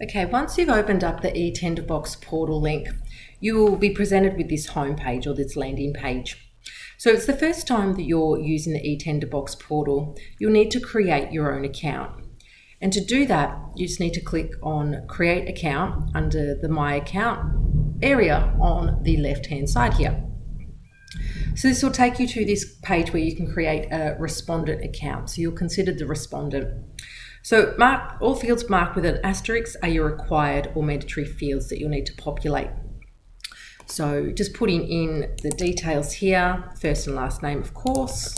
Okay, once you've opened up the eTenderbox portal link, you will be presented with this home page or this landing page. So it's the first time that you're using the eTenderbox portal. You'll need to create your own account. And to do that, you just need to click on Create Account under the My Account area on the left-hand side here. So this will take you to this page where you can create a respondent account. So you're considered the respondent. So all fields marked with an asterisk are your required or mandatory fields that you'll need to populate. So just putting in the details here, first and last name, of course.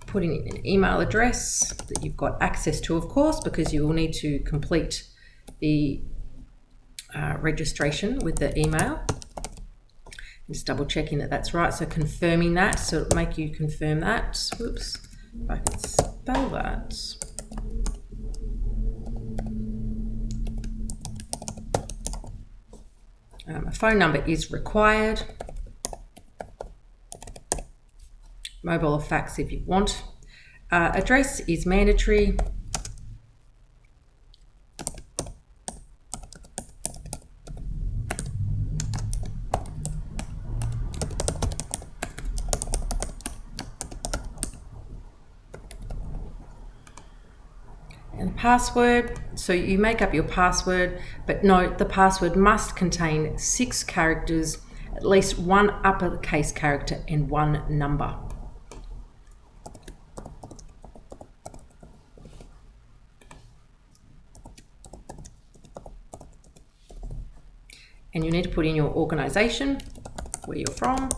Putting in an email address that you've got access to, of course, because you will need to complete the registration with the email. Just double checking that that's right. So confirming that, so it'll make you confirm that. Whoops. If I can spell that. A phone number is required. Mobile or fax if you want. Address is mandatory. And password, so you make up your password, but note the password must contain 6 characters, at least 1 uppercase character and 1 number. And you need to put in your organisation, where you're from.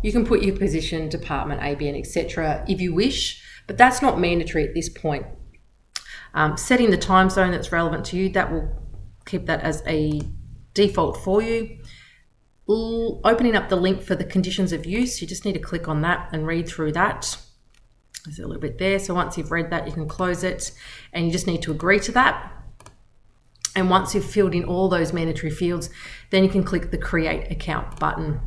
You can put your position, department, ABN, etc. if you wish, but that's not mandatory at this point. Setting the time zone that's relevant to you, that will keep that as a default for you. Opening up the link for the conditions of use, you just need to click on that and read through that. There's a little bit there. So once you've read that, you can close it and you just need to agree to that. And once you've filled in all those mandatory fields, then you can click the Create Account button.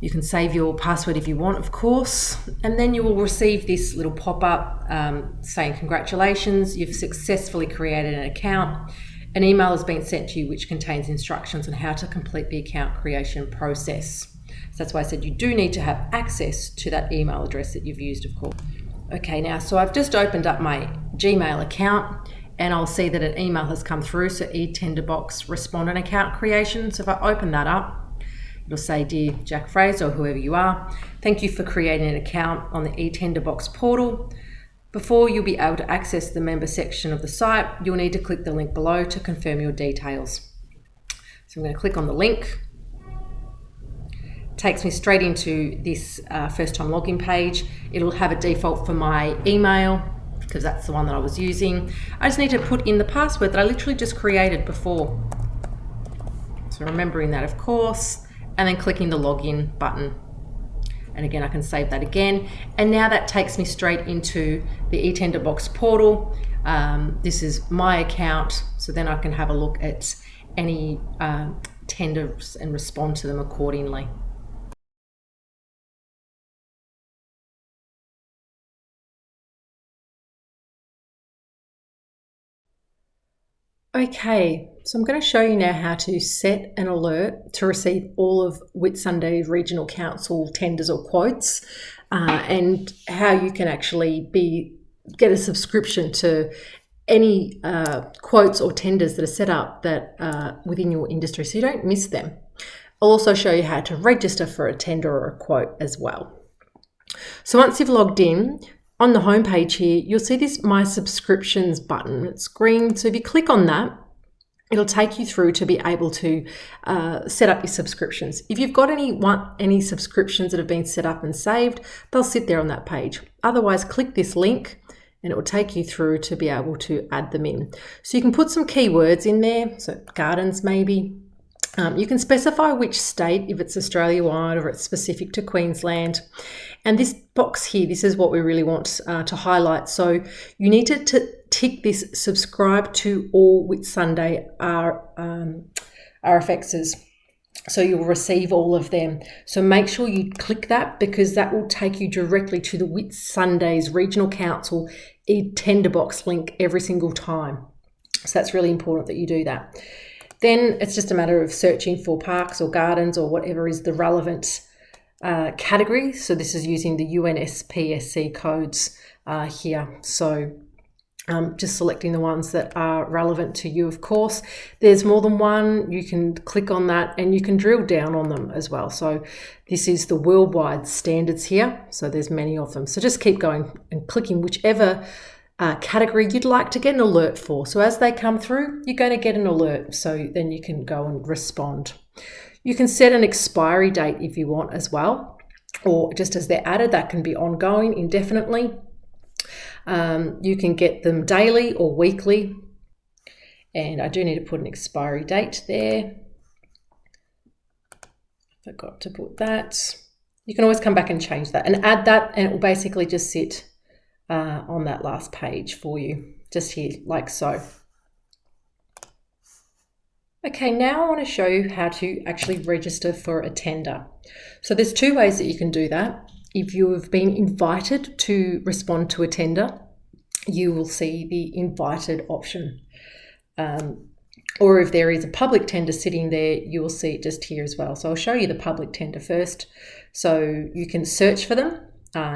You can save your password if you want, of course, and then you will receive this little pop-up saying congratulations, you've successfully created an account. An email has been sent to you which contains instructions on how to complete the account creation process. So that's why I said you do need to have access to that email address that you've used, of course. Okay, now, so I've just opened up my Gmail account and I'll see that an email has come through, so eTenderbox respondent account creation. So if I open that up, it'll say, Dear Jack Fraser, or whoever you are, thank you for creating an account on the eTenderbox portal. Before you'll be able to access the member section of the site, you'll need to click the link below to confirm your details. So I'm going to click on the link. It takes me straight into this first time login page. It'll have a default for my email because that's the one that I was using. I just need to put in the password that I literally just created before. So remembering that, of course. And then clicking the login button. And again, I can save that again. And now that takes me straight into the eTenderbox portal. This is my account, so then I can have a look at any tenders and respond to them accordingly. Okay, so I'm going to show you now how to set an alert to receive all of Whitsunday Regional Council tenders or quotes, and how you can actually get a subscription to any quotes or tenders that are set up that within your industry, so you don't miss them. I'll also show you how to register for a tender or a quote as well. So once you've logged in, on the home page here, you'll see this My Subscriptions button. It's green, so if you click on that, it'll take you through to be able to set up your subscriptions. If you've got any subscriptions that have been set up and saved, they'll sit there on that page. Otherwise, click this link and it will take you through to be able to add them in. So you can put some keywords in there, so gardens maybe. You can specify which state, if it's Australia-wide or it's specific to Queensland. And this box here, this is what we really want to highlight. So you need to tick this subscribe to all Whitsunday RFXs. So you'll receive all of them. So make sure you click that, because that will take you directly to the Whitsunday's Regional Council eTenderbox link every single time. So that's really important that you do that. Then it's just a matter of searching for parks or gardens or whatever is the relevant category. So this is using the UNSPSC codes here. So just selecting the ones that are relevant to you, of course. There's more than one. You can click on that and you can drill down on them as well. So this is the worldwide standards here. So there's many of them. So just keep going and clicking whichever category you'd like to get an alert for. So as they come through, you're going to get an alert. So then you can go and respond. You can set an expiry date if you want as well, or just as they're added, that can be ongoing indefinitely. You can get them daily or weekly, and I do need to put an expiry date there. Forgot to put that. You can always come back and change that and add that, and it will basically just sit on that last page for you, just here like so. Okay, now I want to show you how to actually register for a tender. So there's two ways that you can do that. If you have been invited to respond to a tender, you will see the invited option. Or if there is a public tender sitting there, you will see it just here as well. So I'll show you the public tender first. So you can search for them,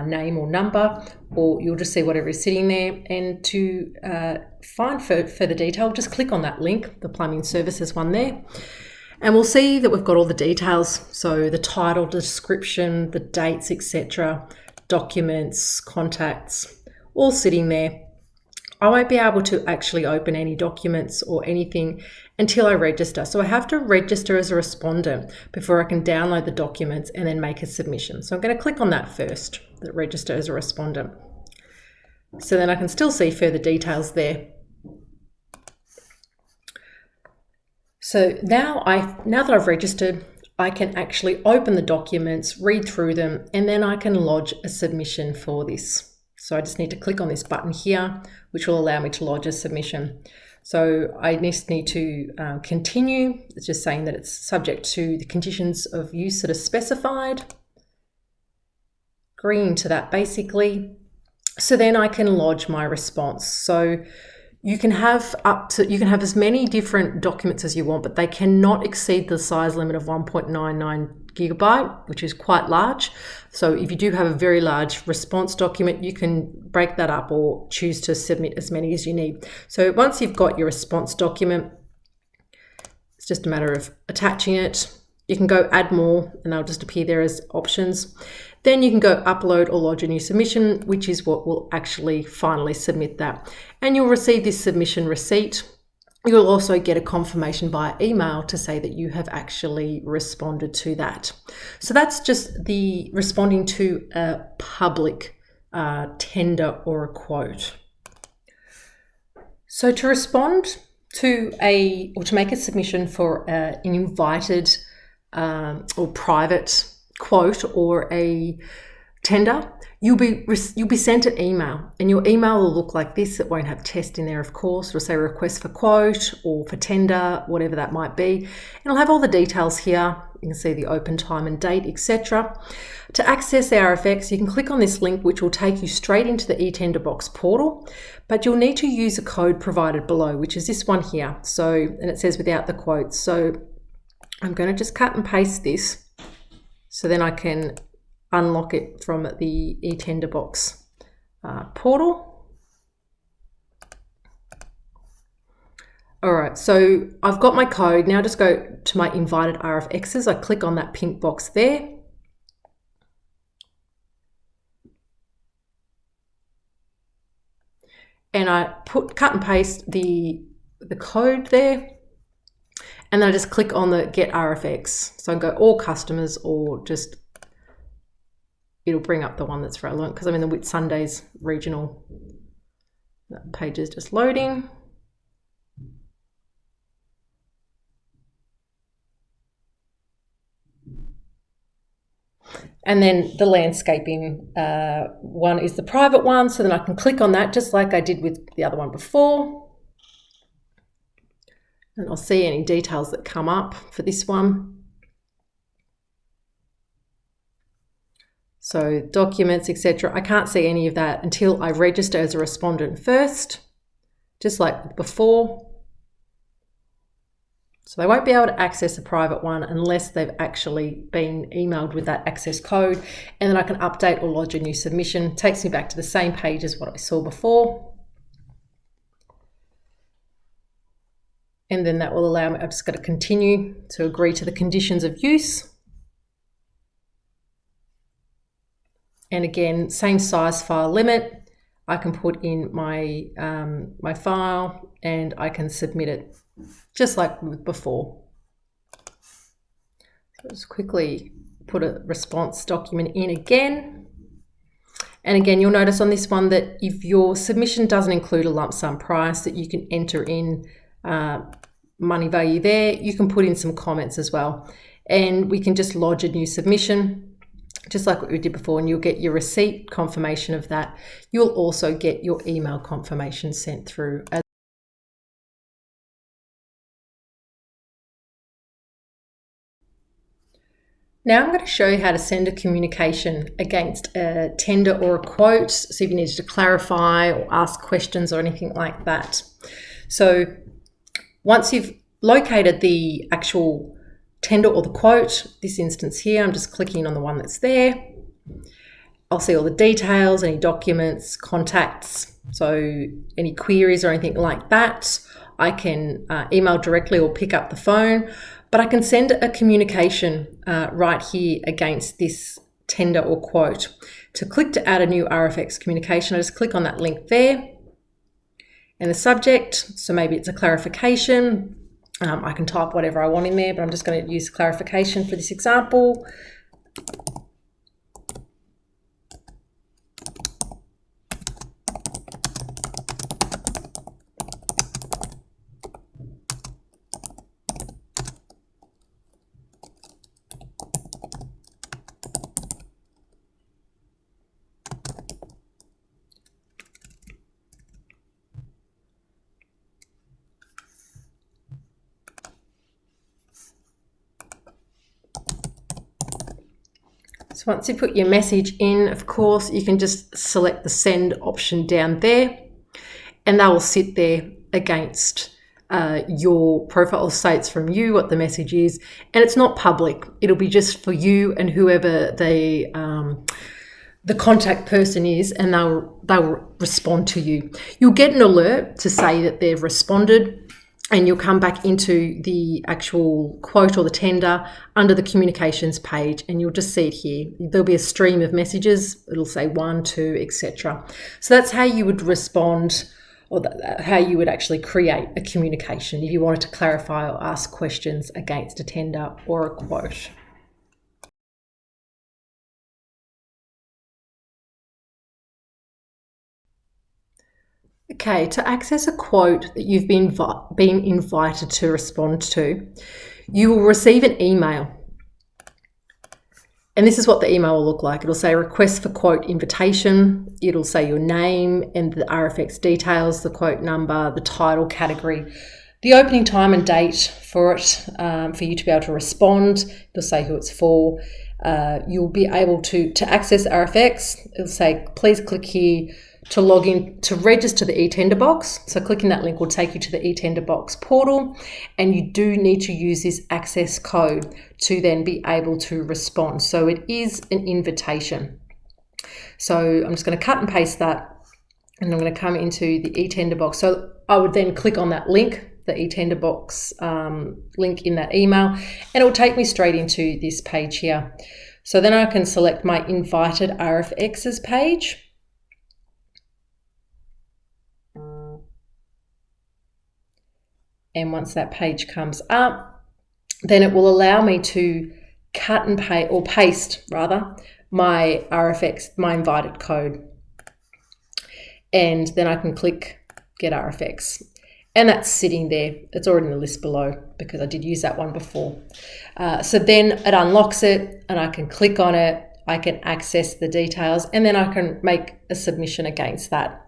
name or number, or you'll just see whatever is sitting there. And to find further detail, just click on that link, the plumbing services one there. And we'll see that we've got all the details. So the title, description, the dates, etc., documents, contacts, all sitting there. I won't be able to actually open any documents or anything until I register. So I have to register as a respondent before I can download the documents and then make a submission. So I'm going to click on that first, that register as a respondent. So then I can still see further details there. So now that I've registered, I can actually open the documents, read through them, and then I can lodge a submission for this. So I just need to click on this button here, which will allow me to lodge a submission. So I just need to continue. It's just saying that it's subject to the conditions of use that are specified. Agreeing to that basically. So then I can lodge my response. So you can have as many different documents as you want, but they cannot exceed the size limit of 1.99 gigabyte, which is quite large. So if you do have a very large response document, you can break that up or choose to submit as many as you need. So once you've got your response document, it's just a matter of attaching it. You can go add more and they'll just appear there as options. Then you can go upload or lodge a new submission, which is what will actually finally submit that. And you'll receive this submission receipt. You'll also get a confirmation via email to say that you have actually responded to that. So that's just the responding to a public tender or a quote. So to respond to to make a submission for an invited or private quote or a tender, you'll be sent an email, and your email will look like this. It won't have test in there, of course. It'll say request for quote or for tender, whatever that might be. And it'll have all the details here. You can see the open time and date, etc. To access the RFX, you can click on this link, which will take you straight into the eTenderbox portal, but you'll need to use a code provided below, which is this one here. So, and it says without the quotes. So I'm going to just cut and paste this, so then I can unlock it from the eTenderbox portal. All right, so I've got my code. Now just go to my invited RFXs. I click on that pink box there. And I cut and paste the code there. And then I just click on the get RFX. So I go all customers, or just, it'll bring up the one that's relevant because I'm in the Whitsunday's regional. That page is just loading. And then the landscaping one is the private one. So then I can click on that just like I did with the other one before. And I'll see any details that come up for this one. So documents, etc. I can't see any of that until I register as a respondent first, just like before. So they won't be able to access a private one unless they've actually been emailed with that access code. And then I can update or lodge a new submission. It takes me back to the same page as what I saw before. And then that will allow me, I've just got to continue to agree to the conditions of use. And again, same size file limit. I can put in my, my file and I can submit it just like before. So just quickly put a response document in again. And again, you'll notice on this one that if your submission doesn't include a lump sum price, that you can enter in money value there. You can put in some comments as well. And we can just lodge a new submission, just like what we did before, and you'll get your receipt confirmation of that. You'll also get your email confirmation sent through. Now I'm going to show you how to send a communication against a tender or a quote. So if you needed to clarify or ask questions or anything like that. So once you've located the actual tender or the quote, this instance here, I'm just clicking on the one that's there. I'll see all the details, any documents, contacts, so any queries or anything like that. I can email directly or pick up the phone, but I can send a communication right here against this tender or quote. To click to add a new RFX communication, I just click on that link there. And the subject, so maybe it's a clarification. I can type whatever I want in there, but I'm just going to use clarification for this example. So once you put your message in, of course, you can just select the send option down there, and that will sit there against your profile. States from you what the message is, and it's not public. It'll be just for you and whoever the contact person is, and they'll respond to you. You'll get an alert to say that they've responded, and you'll come back into the actual quote or the tender under the communications page, and you'll just see it here. There'll be a stream of messages. It'll say 1, 2, etc. So that's how you would respond, or how you would actually create a communication if you wanted to clarify or ask questions against a tender or a quote. Okay, to access a quote that you've been invited to respond to, you will receive an email. And this is what the email will look like. It'll say request for quote invitation. It'll say your name and the RFX details, the quote number, the title, category, the opening time and date for it, for you to be able to respond. It'll say who it's for. You'll be able to access RFX. It'll say, please click here to log in to register the eTenderbox. So clicking that link will take you to the eTenderbox portal, and you do need to use this access code to then be able to respond. So it is an invitation. So I'm just going to cut and paste that, and I'm going to come into the eTenderbox. So I would then click on that link, the eTenderbox link in that email, and it will take me straight into this page here. So then I can select my invited RFXs page. And once that page comes up, then it will allow me to cut and paste my RFX, my invited code. And then I can click get RFX. And that's sitting there. It's already in the list below because I did use that one before. So then it unlocks it, and I can click on it. I can access the details, and then I can make a submission against that.